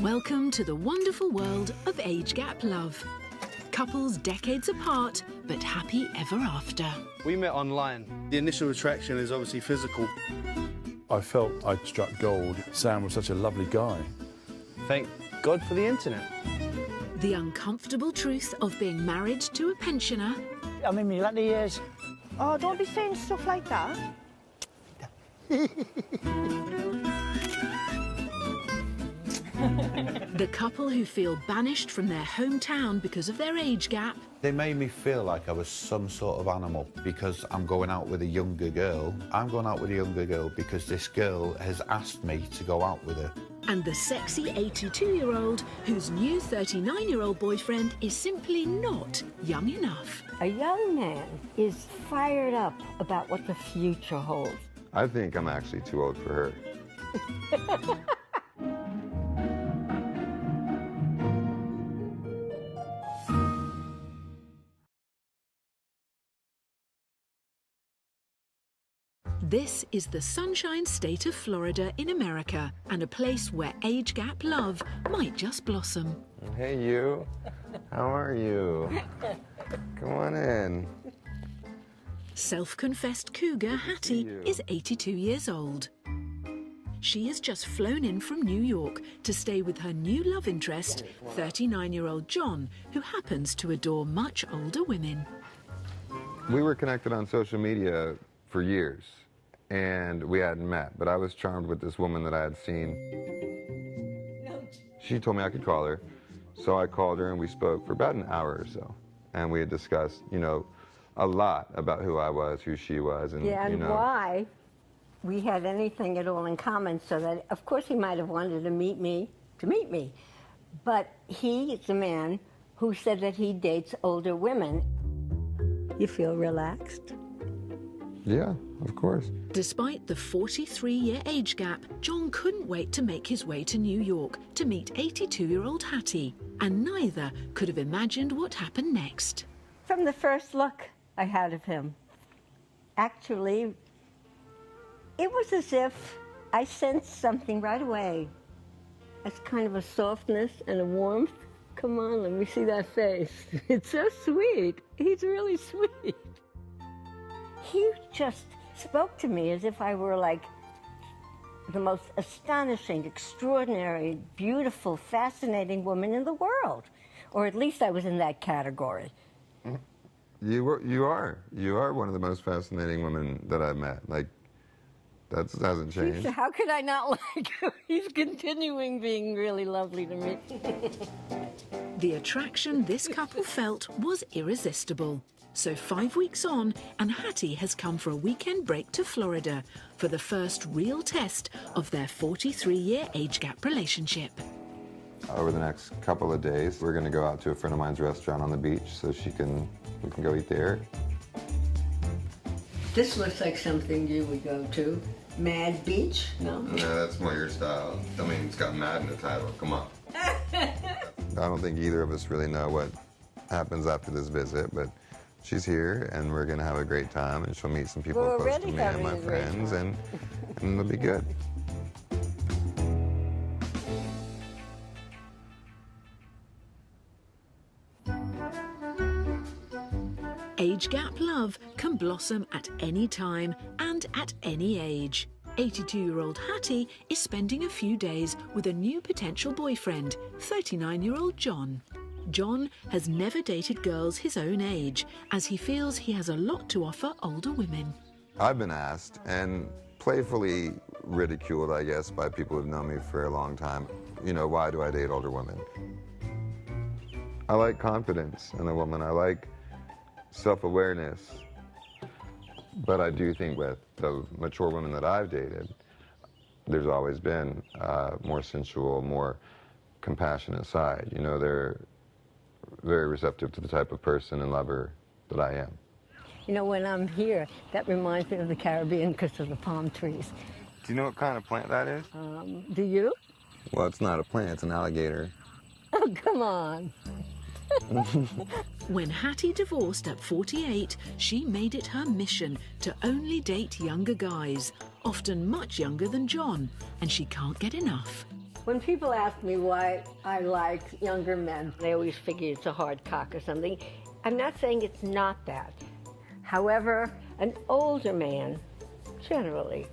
Welcome to the wonderful world of age gap love. Couples decades apart, but happy ever after. We met online. The initial attraction is obviously physical. I felt I'd struck gold. Sam was such a lovely guy. Thank God for the internet. The uncomfortable truth of being married to a pensioner. I'm in my latter years. Oh, don't be saying stuff like that. The couple who feel banished from their hometown because of their age gap. They made me feel like I was some sort of animal because I'm going out with a younger girl. I'm going out with a younger girl because this girl has asked me to go out with her. And the sexy 82-year-old whose new 39-year-old boyfriend is simply not young enough. A young man is fired up about what the future holds. I think I'm actually too old for her. This is the Sunshine State of Florida in America, and a place where age gap love might just blossom. Hey, you. How are you? Come on in. Self-confessed cougar Hattie is 82 years old. She has just flown in from New York to stay with her new love interest, 39-year-old John, who happens to adore much older women. We were connected on social media for years, and we hadn't met, but I was charmed with this woman that I had seen. She told me I could call her, so I called her and we spoke for about an hour or so. And we had discussed, you know, a lot about who I was, who she was, and, Yeah, and you know, why we had anything at all in common, so that, of course, he might have wanted to meet me. But he is the man who said that he dates older women. You feel relaxed? Yeah, of course. Despite the 43-year age gap, John couldn't wait to make his way to New York to meet 82-year-old Hattie, and neither could have imagined what happened next. From the first look I had of him, actually, it was as if I sensed something right away. It's kind of a softness and a warmth. Come on, let me see that face. It's so sweet. He's really sweet. He just spoke to me as if I were like the most astonishing, extraordinary, beautiful, fascinating woman in the world. Or at least I was in that category. You are one of the most fascinating women that I've met. Like, that hasn't changed. How could I not like him? He's continuing being really lovely to me. The attraction this couple felt was irresistible. So 5 weeks on, and Hattie has come for a weekend break to Florida for the first real test of their 43-year age gap relationship. Over the next couple of days, we're going to go out to a friend of mine's restaurant on the beach so we can go eat there. This looks like something you would go to. Mad Beach? No? No, that's more your style. I mean, it's got Mad in the title. Come on. I don't think either of us really know what happens after this visit, but she's here, and we're going to have a great time, and she'll meet some people close to me and my friends, and it'll be good. Age gap love can blossom at any time and at any age. 82-year-old Hattie is spending a few days with a new potential boyfriend, 39-year-old John. John has never dated girls his own age, as he feels he has a lot to offer older women. I've been asked, and playfully ridiculed, I guess, by people who've known me for a long time, you know, why do I date older women? I like confidence in a woman. I like self-awareness. But I do think with the mature women that I've dated, there's always been a more sensual, more compassionate side. You know, they're very receptive to the type of person and lover that I am. You know, when I'm here, that reminds me of the Caribbean because of the palm trees. Do you know what kind of plant that is? Do you? Well, it's not a plant, it's an alligator. Oh, come on. When Hattie divorced at 48, she made it her mission to only date younger guys, often much younger than John, and she can't get enough. When people ask me why I like younger men, they always figure it's a hard cock or something. I'm not saying it's not that. However, an older man, generally,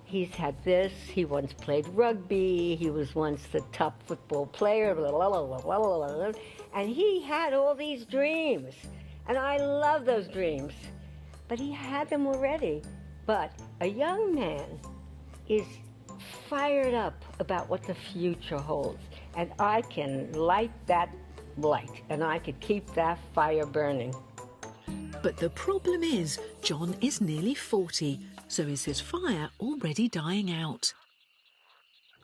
he's had this, he once played rugby, he was once the top football player, blah, blah, blah, blah, blah, blah, and he had all these dreams. And I love those dreams. But he had them already. But a young man is fired up about what the future holds. And I can light that light, and I could keep that fire burning. But the problem is, John is nearly 40, so is his fire already dying out?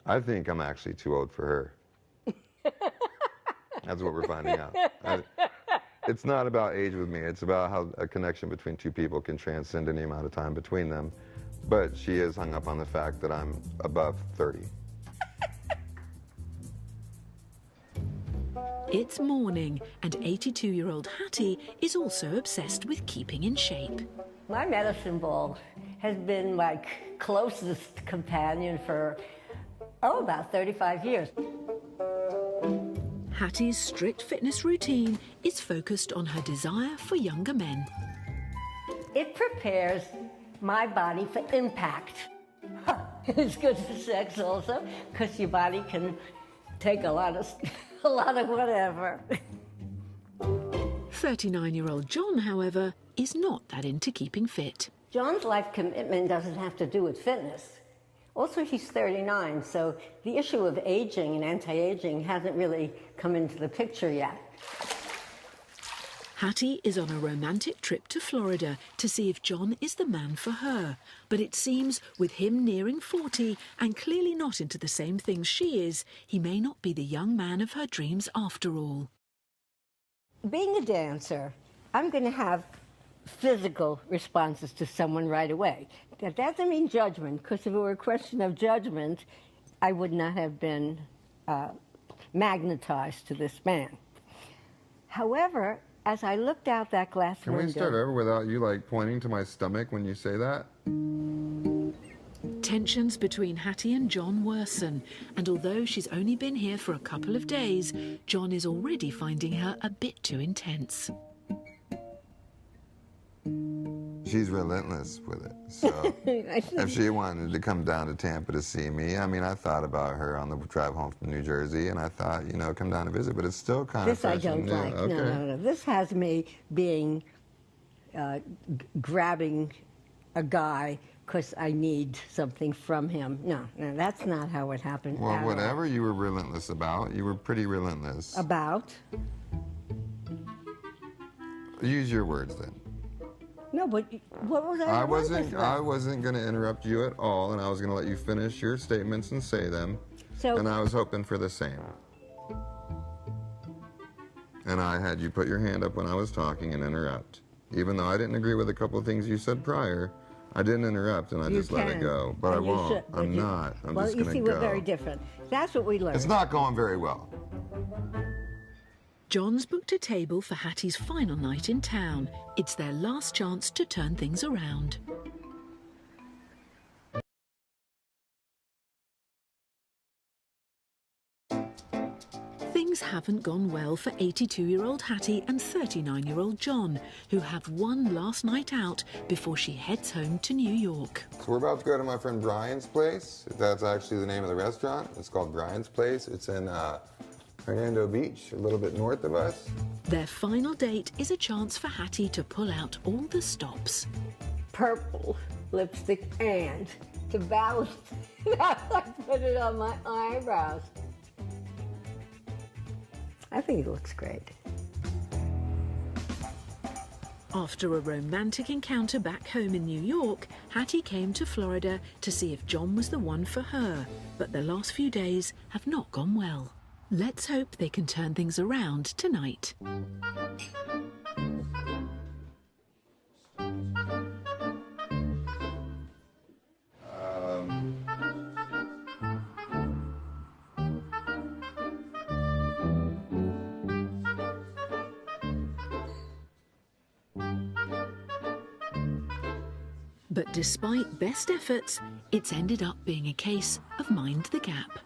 I think I'm actually too old for her. That's what we're finding out. It's not about age with me. It's about how a connection between two people can transcend any amount of time between them. But she is hung up on the fact that I'm above 30. It's morning, and 82-year-old Hattie is also obsessed with keeping in shape. My medicine ball has been my closest companion for, about 35 years. Hattie's strict fitness routine is focused on her desire for younger men. It prepares my body for impact. It's good for sex also, because your body can take a lot of whatever. 39-year-old John, however, is not that into keeping fit. John's life commitment doesn't have to do with fitness. Also, he's 39, so the issue of aging and anti-aging hasn't really come into the picture yet. Hattie is on a romantic trip to Florida to see if John is the man for her. But it seems with him nearing 40 and clearly not into the same things she is, he may not be the young man of her dreams after all. Being a dancer, I'm going to have physical responses to someone right away. That doesn't mean judgment, because if it were a question of judgment, I would not have been magnetized to this man. However, as I looked out that glass window... Can we start over without you, like, pointing to my stomach when you say that? Tensions between Hattie and John worsen, and although she's only been here for a couple of days, John is already finding her a bit too intense. She's relentless with it, so if she wanted to come down to Tampa to see me, I mean, I thought about her on the drive home from New Jersey, and I thought, you know, come down to visit, but it's still kind of fresh and new. This I don't like. Okay. No. This has me being, grabbing a guy because I need something from him. No, that's not how it happened. Well, whatever you were relentless about, you were pretty relentless. About? Use your words then. No, but what was I? I wasn't going to interrupt you at all, and I was going to let you finish your statements and say them. So, and I was hoping for the same. And I had you put your hand up when I was talking and interrupt. Even though I didn't agree with a couple of things you said prior, I didn't interrupt, and I just let it go. But I won't. I'm not. I'm just going to go. Well, you see, we're very different. That's what we learned. It's not going very well. John's booked a table for Hattie's final night in town. It's their last chance to turn things around. Things haven't gone well for 82-year-old Hattie and 39-year-old John, who have one last night out before she heads home to New York. So we're about to go to my friend Brian's place. That's actually the name of the restaurant. It's called Brian's Place. It's in Hernando Beach, a little bit north of us. Their final date is a chance for Hattie to pull out all the stops. Purple lipstick and to balance I put it on my eyebrows. I think it looks great. After a romantic encounter back home in New York, Hattie came to Florida to see if John was the one for her. But the last few days have not gone well. Let's hope they can turn things around tonight. But despite best efforts, it's ended up being a case of mind the gap.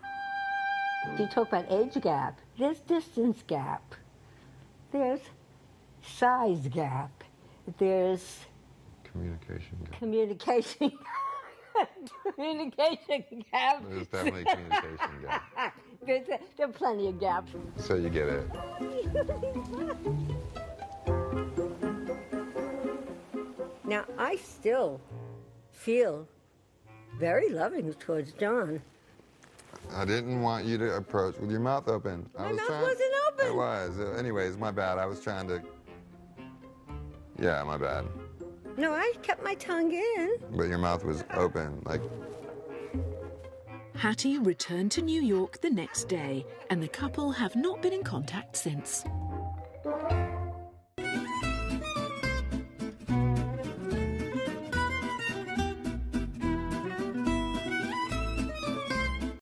You talk about age gap. There's distance gap. There's size gap. There's Communication gap. communication communication gap. There's definitely a communication gap. There are plenty of gaps. So you get it. Now, I still feel very loving towards John. I didn't want you to approach with your mouth open. My mouth wasn't open. It was. Anyways, my bad. I was trying to... Yeah, my bad. No, I kept my tongue in. But your mouth was open, like... Hattie returned to New York the next day, and the couple have not been in contact since.